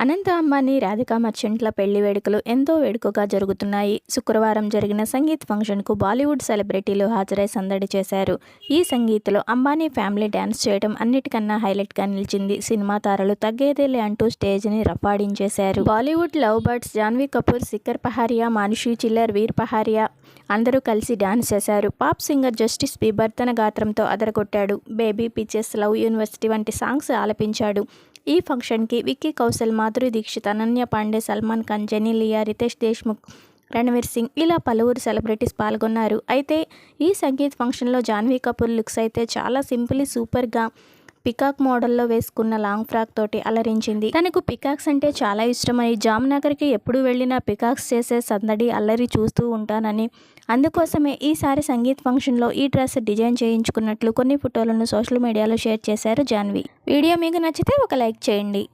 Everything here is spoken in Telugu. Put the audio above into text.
అనంత అంబానీ, రాధికా మర్చెంట్ల పెళ్లి వేడుకలు ఎంతో వేడుకగా జరుగుతున్నాయి. శుక్రవారం జరిగిన సంగీత్ ఫంక్షన్కు బాలీవుడ్ సెలబ్రిటీలు హాజరై సందడి చేశారు. ఈ సంగీత్లో అంబానీ ఫ్యామిలీ డ్యాన్స్ చేయడం అన్నిటికన్నా హైలైట్గా నిలిచింది. సినిమా తారలు తగ్గేదేలే అంటూ స్టేజ్ని రఫాడించేశారు. బాలీవుడ్ లవ్ బర్డ్స్ జాన్వీ కపూర్, శిఖర్ పహారియా, మానుషి చిల్లర్, వీర్ పహారియా అందరూ కలిసి డాన్స్ చేశారు. పాప్ సింగర్ జస్టిస్ బీబర్ తన గాత్రంతో అదరగొట్టాడు. బేబీ పిచెస్, లవ్ యూనివర్సిటీ వంటి సాంగ్స్ ఆలపించాడు. ఈ ఫంక్షన్కి విక్కీ కౌశల్, మాధురి దీక్షిత్, అనన్య పాండే, సల్మాన్ ఖాన్, జెనీలియా, రితేష్ దేశ్ముఖ్, రణ్వీర్ సింగ్ ఇలా పలువురు సెలబ్రిటీస్ పాల్గొన్నారు. అయితే ఈ సంగీత్ ఫంక్షన్లో జాన్వీ కపూర్ లుక్స్ అయితే చాలా సూపర్గా పికాక్ మోడల్లో వేసుకున్న లాంగ్ ఫ్రాక్ తోటి అలరించింది. తనకు పికాక్స్ అంటే చాలా ఇష్టమని, జామ్నగర్కి ఎప్పుడు వెళ్ళినా పికాక్స్ చేసే సందడి అల్లరి చూస్తూ ఉంటానని, అందుకోసమే ఈసారి సంగీత్ ఫంక్షన్లో ఈ డ్రెస్ డిజైన్ చేయించుకున్నట్లు కొన్ని ఫోటోలను సోషల్ మీడియాలో షేర్ చేశారు జాన్వీ. వీడియో మీకు నచ్చితే ఒక లైక్ చేయండి.